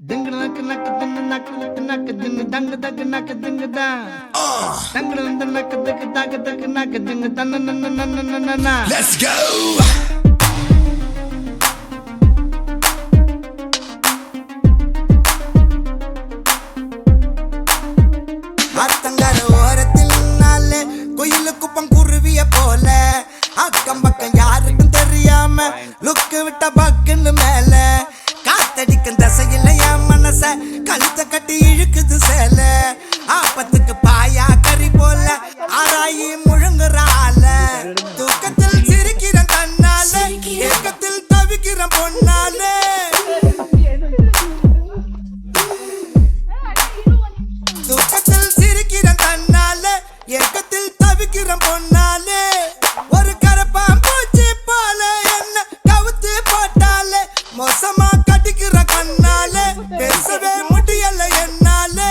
Ding nak nak ding nak nak ding dang dag nak ding da. Dang dang nak dag nak ding dan na. Let's go. ஆத்தங்கர ஓரத்தில் நாளே கோயிலுக்கு பங்குருவிய போல அக்கம் பக்கம் யாருக்கும் தெரியாம லுக்கு விட்ட பக்குன்னு மேல காத்தடிக்கும் தசையில என் மனச கழுத்த கட்டி இழுக்குது சேல ஆப்பத்துக்கு பாயா கறி போல ஆராயி முழுங்குறால தூக்கத்தில் சிரிக்கிற தன்னால ஏக்கத்தில் தவிக்கிற பொன்னால தூக்கத்தில் சிரிக்கிற தன்னால ஏக்கத்தில் தவிக்கிற பொன்னாலே ஒரு கரப்பான் பூச்சி போல என்ன கவுத்து போட்டாலே மோசமா கட்டிக்கிற கண்ணாலே பேசவே முடியல என்னாலே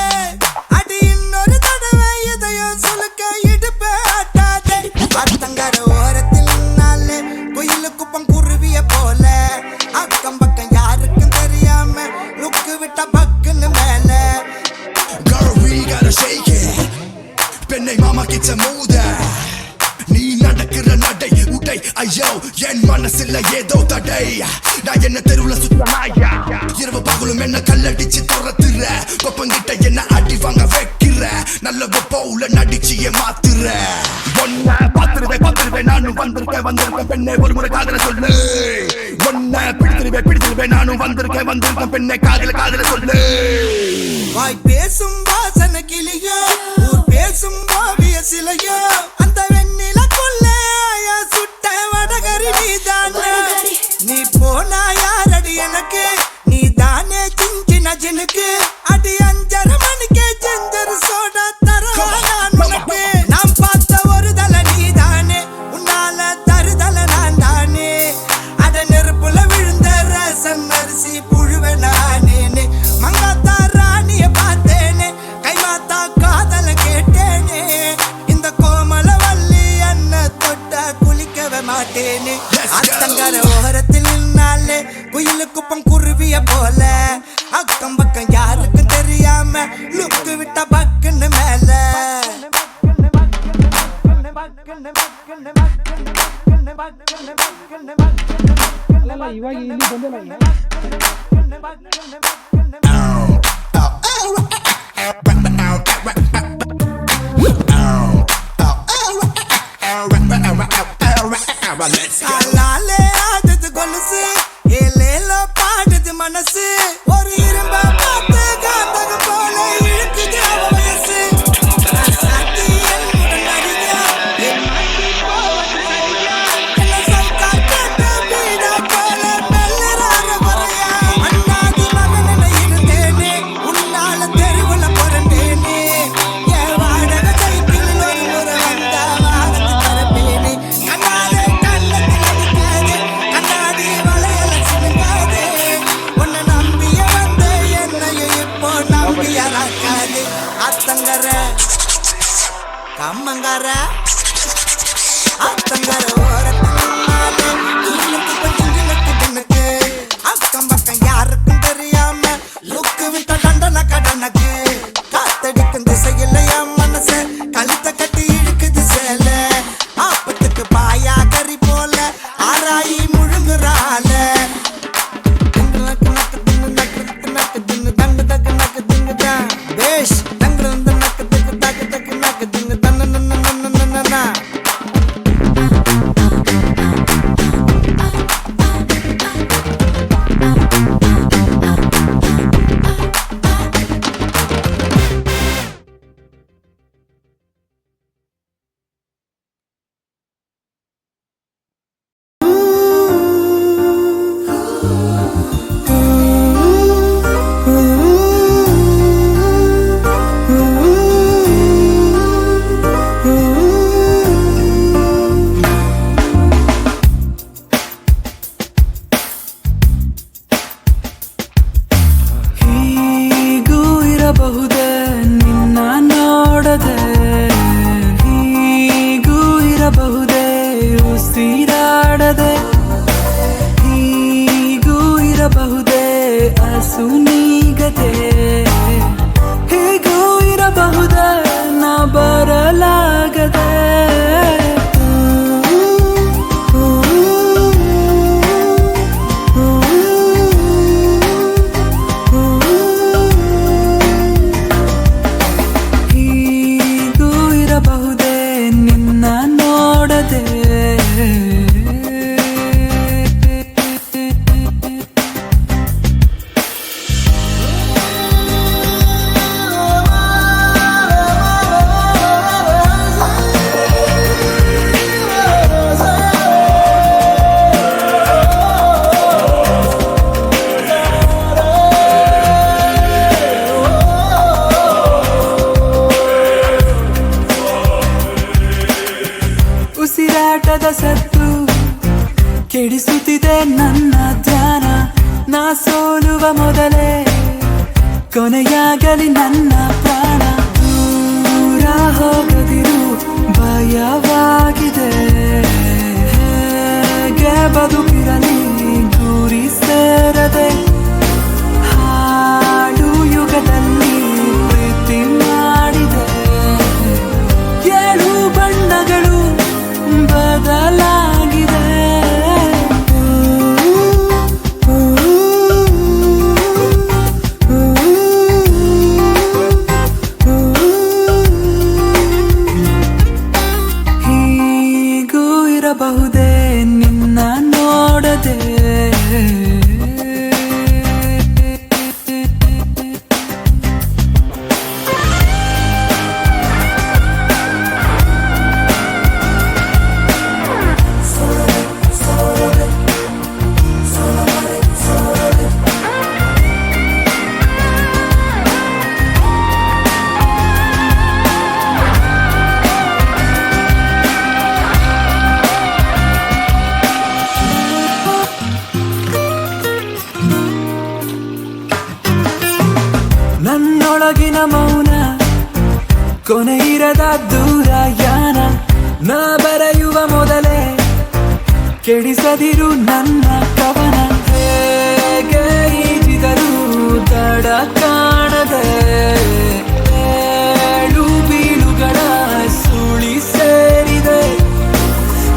அடி இன்னொரு தடவை இதயம் சுலுக்க இடுப்பே ஆட்டாதே அத்தங்கர ஓரத்தில் நாளே கோயிலு குப்பம் குருவிய போல அக்கம் பக்கம் யாருக்கும் தெரியாம லுக்கு விட்ட பக்குன்னு மேல Girl, we gotta shake it. பெண்ணை மாமா கிட்ட மூத நீ நடக்கிற நடை உடை ஐயோ என் மனசுல ஏதோ தடை நான் என்ன தெருவுல சுத்தமாயா இரவு பகலும் என்ன கல்லடிச்சு துரத்துற கொப்பங்கிட்ட என்ன அடி வாங்க வைக்கிற நல்ல போல நடிச்சிய மாத்துற ஒன்ன பாத்துருவேன் நானும் வந்திருக்கேன் பெண்ணை ஒரு முறை காதல சொல்லு ஒன்ன பிடிச்சிருவேன் நானும் வந்திருக்கேன் பெண்ணை காதல சொல்லு வாய் பேசும் வாசன கிளியோ ஊர் பேசும் ஓவிய சிலையோ அந்த வெண்ணில கொள்ளைய சுட்ட வடகரி நீதானே நீ போனா யாரடி எனக்கு நீ தானே சின்ன ஜினுக்கு அடி 5:30 மணிக்கே செஞ்சரு சோடா தரவா நான் உனக்கு நாம் பார்த்த ஒரு தல நீதானே உன்னால தருதல நான் தானே அட நெருப்புல விழுந்த ரசம் அரிசி புழுவ நானே மங்காத்தா ராணிய பார்த்தேனே கைமாத்தா காதல கேட்டேனே இந்த கோமல வள்ளி அண்ண தொட்ட குளிக்கவே மாட்டேனே அத்தங்கர ஓரத்தில் நின்னாலே குயிலு குப்பம் குருவிய போல அக்கம் பக்கம் யாருக்கும் தெரியாம லுக்கு விட்ட பக்குன்னு மேல ಇವಾಗ ಇಲ್ಲಿ ಬಂದಿಲ್ಲ Let's go. காலாலே ஆடுது கொலுசு ஏலேலோ பாடுது மனசு ஒரு இரும்ப பார்த்து காந்தகம் போல இழுக்குது அவ வயசு சாத்தி என்னுடன் நடிகா என் மாட்டி போவது சரியா என்ன சவுக்கா கேட்ட வீடா போல மெல்லறார வரையா அண்ணாதி மகனென இருந்தேனே உன்னால தெருவுல பிறந்தேனே என் வாடகை சைக்கிளில் ஒரு முறை வந்தா வாடகை தரப்பேனே கண்ணாலே கண்ணத்தில் அடிக்காதே கண்ணாடி வளையல சிலுங்காதே உன்னை நம்பிய வந்த என்னைய இப்போ நம்பியராக்காதே அத்தங்கர கம்மங்கர அத்தங்கர ஓரத்தில் நானே எனக்கு அக்கம் பக்கம் யாருக்கும் தெரியாம லுக்கு விட்ட தண்டன கடனுக்கு காத்தடிக்கும் திசையில் என் மனச கழுத்த கட்டி இழுக்குது சேல ஆப்பத்துக்கு பாயா கறி போல ஆராயி முழுங்குறால பேஷ் ಹೀಗೂ ಇರಬಹುದೇ ನಿನ್ನ ನೋಡದೆ ಹೀಗೂ ಇರಬಹುದೇ ಉಸಿರಾಡದೆ ಹೀಗೂ ಇರಬಹುದೇ ಆಸು ನೀ ನೀಗದೆ ಹೇಗೂ ಇರಬಹುದೇ ನಾ ಬರಲಾಗದೆ ಹೀಗೂ ಇರಬಹುದೇ ನಿನ್ನ ನೋಡದೆ ಉಸಿರಾಟದ ಸತ್ತು ಕೆಡಿಸುತ್ತಿದೆ ನನ್ನ ಧ್ಯಾನ ನಾ ಸೋಲುವ ಮೊದಲೇ ಕೊನೆಯಾಗಲಿ ನನ್ನ ಪ್ರಾಣ ದೂರ ಹೋಗದಿರು ಭಯವಾಗಿದೆ ಹೇಗೆ ಬದುಕಿರಲಿ ಗುರಿ ಸೇರದೆ ಹಾಡು ಯುಗದಲ್ಲಿ ಪ್ರೀತಿ ಮಾಡಿದೆ ಏಳು ಬಣ್ಣಗಳು ಬದಲಾಗಿದೆ ಹೀಗೂ ಇರಬಹುದೇ ನಿನ್ನ ನೋಡದೆ ನನ್ನೊಳಗಿನ ಮೌನ ಕೊನೆ ಇರದ ದೂರ ಯಾನ ನಾ ಬರೆಯುವ ಮೊದಲೇ ಕೆಡಿಸದಿರು ನನ್ನ ಕವನ ಹೇಗೆ ಈಜಿದರು ದಡ ಕಾಣದೆ ಏಳು ಬೀಳುಗಳ ಸುಳಿ ಸೇರಿದೆ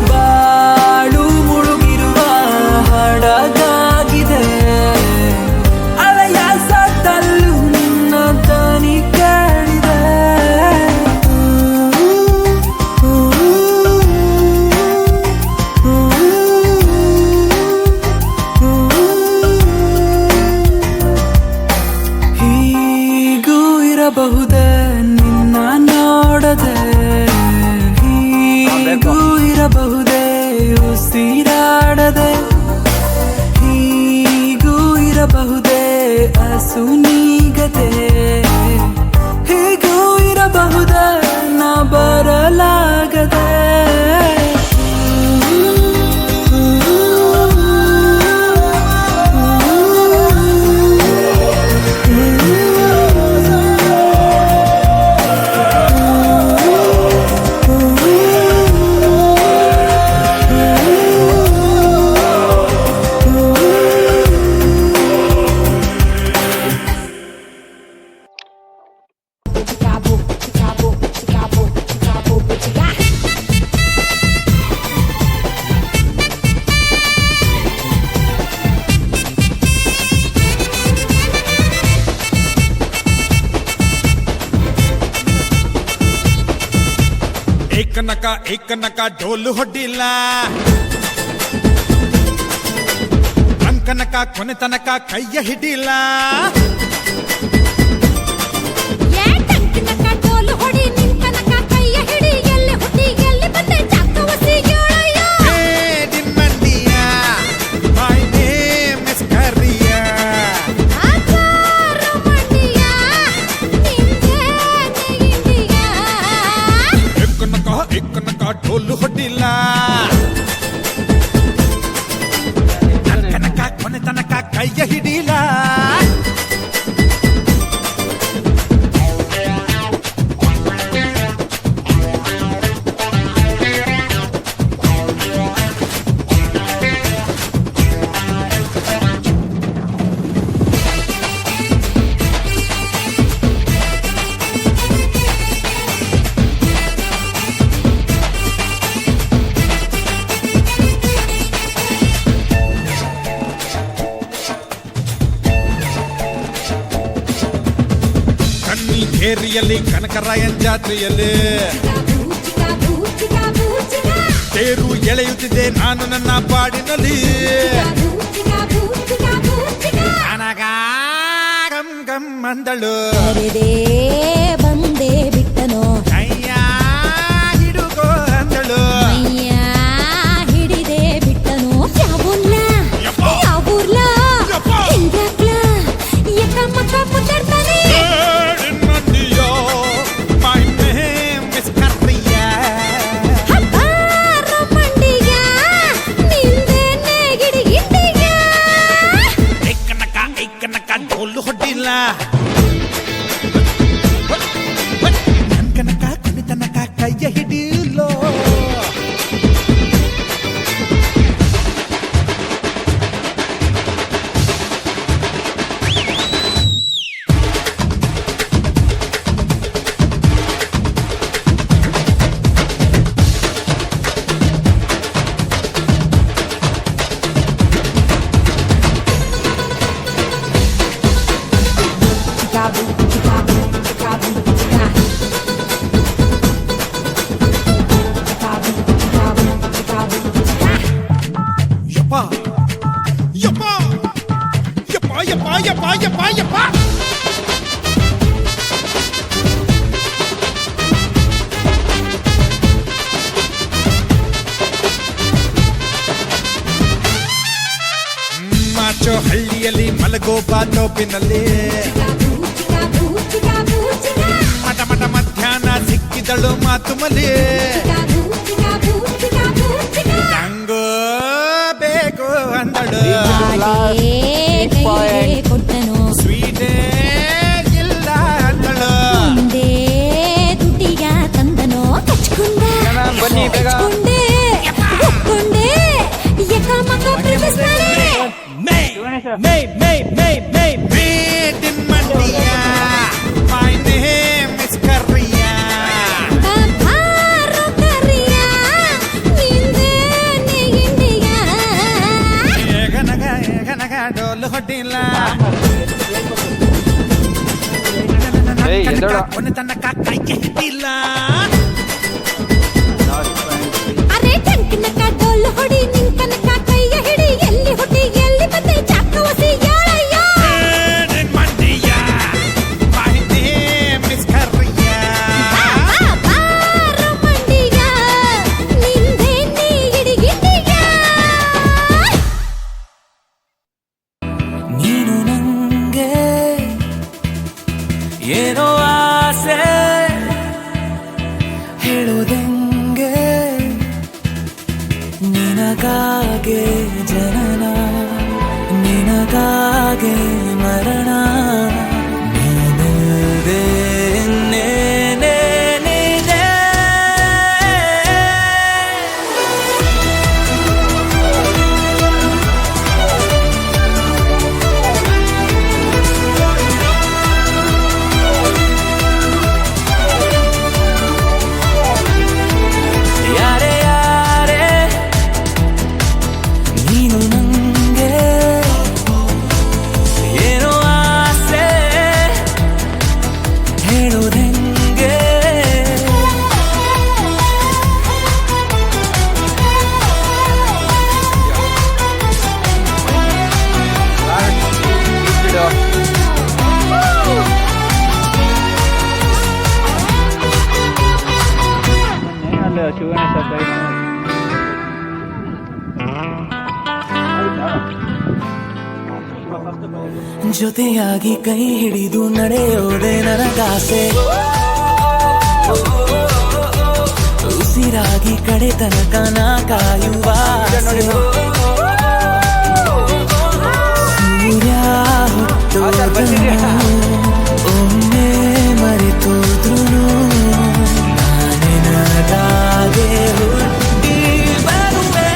ಬಾಳು ಮುಳುಗಿರುವ ಹಡಗಾಗಿದೆ ಅಲೆಯ ಸತ್ತಲ್ಲೂ ನಿನ್ನ ದನಿ ಕೇಳಿದೆ ಹೀಗೂ ಇರಬಹುದೇ ನಿನ್ನ ನೋಡದೆ ಹೀಗೂ ಇರಬಹುದೇ ಉಸಿರಾಡದೆ ಹೀಗೂ ಇರಬಹುದೇ ಹಸು ನೀಗದೆ ಹೀಗೂ ಇರಬಹುದೇ ನಾ ಬರಲಾಗದೆ ಏಕನಕ ಡೋಲು ಹೊಡ್ಡಿಲ್ಲ ಅಂಕನಕ ಕೊನೆ ತನಕ ಕೈಯ ಹಿಡಿಲ್ಲ ಢೋಲು ಹೊಡ್ಡಿಲ್ಲ ಕನಕ ಕೊನೆ ತನಕ ಕೈಯ ಹಿಡಿಲ್ಲ ಕೇರಿಯಲ್ಲಿ ಕನಕರಾಯನ್ ಜಾತ್ರೆಯಲ್ಲಿ ತೇರು ಎಳೆಯುತ್ತಿದ್ದೆ ನಾನು ನನ್ನ ಪಾಡಿನಲ್ಲಿ ನನಗ ಗಮ್ ಗಮ್ ಅಂದಳು ಬಂದೆ ಬಿಟ್ಟನು ಅಯ್ಯ ಹಿಡುಗೋ ಅಂದಳು ಹಿಡಿದೆ ಬಿಟ್ಟನು ಯಾವೂರ್ಲ ಯಾವೂರ್ಲ ಹಿಂಗ್ಯಾಕ್ಲ ಎಕ್ಕ ಮಕ್ಕ ಮುದ್ದಾಡ್ತಾನೆ ಡೋಲು ಹೊಡ್ಡಿಲ್ಲ ನನ್ ಕನಕ ಕುಣಿತನಕ ಕೈಯ ಹಿಡಿಯಲ್ಲೋ ಮಾಚೋ ಹಳ್ಳಿಯಲ್ಲಿ ಮಲಗೋ ಬಾತೋಪಿನಲ್ಲಿ ಮಟ ಮಟ ಮಧ್ಯಾಹ್ನ ಸಿಕ್ಕಿದಳು ಮಾತು ಮಲಿ ನಂಗೋ ಬೇಕು ಅಂದಳು ಕೊಟ್ಟನು ಸ್ವೀಟೇ ಇಲ್ಲ ಅಂದಳು ದುಡ್ಡಿಗ ತಂದನು ಕಚ್ಕೊಂಡೆ ಒಪ್ಕೊಂಡೆ ಎಕ್ಕ ಮಕ್ಕ ಪ್ರೀತಿಸ್ತಾನೆ Made in Mandia, my name is Korea. Eganaga ಡೋಲು ಹೊಡ್ಡಿಲ್ಲ ಕೊನೆ ತನಕ ಕೈಗೆ ಹಿಡಿಲ್ಲ ಅರೆ ಟಂಕನಕ ಡೋಲು ಹೊಡಿ ನಿಂಕನಕ ಕೈಯ ಹಿಡಿ ಎಲ್ಲಿ ಹುಟ್ಟಿ ಎಲ್ಲಿ ಬಂದೆ ಚಾಕವಸಿ ಯಾಳಯ್ಯ in Mandia, my name is Korea. ಮಂಡಿಗ ನಿಂದೆ ನೀ ಹಿಡಿಗಿಟ್ಟಿಗ ನೀನು ನಂಗೆ ಏನೋ ಆಸೆ ಹೇಳೋದೆಂಗೆ ನಿನಗಾಗೆ ಜನನ ನಿನಗಾಗೆ ಮರಣ ನೀನದೇ ಇನ್ನೇನೇ ನೀನೇ. ಯಾರೇ ಯಾರೇ ನೀನು ನಂಗೆ ಏನೋ ಆಸೆ ಹೇಳೋದೆಂಗೆ ಜೊತೆಯಾಗಿ ಕೈ ಹಿಡಿದು ನಡೆಯೋದೆ ನನಗಾಸೆ ಉಸಿರಾಗಿ ಕಡೆ ತನಕ ನಾ ಕಾಯುವ ಆಸೆ. ಸೂರ್ಯ ಹುಟ್ಟೋದನ್ನು ಒಮ್ಮೆ ಮರೆತೋದ್ರು ನಾನಿನದಾಗೆ ಹುಟ್ಟಿ ಬರುವೆ.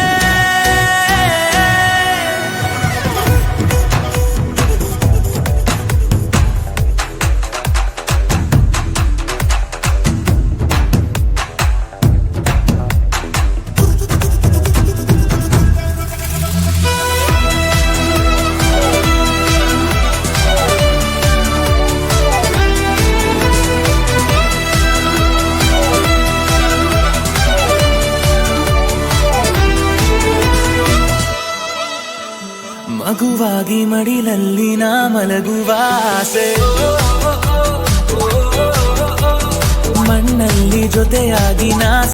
ಮಗುವಾಗಿ ಮಡಿಲಲ್ಲಿ ನಾ ಮಲಗುವ ಆಸೆ ಮಣ್ಣಲ್ಲಿ ಜೊತೆಯಾಗಿ ನಾ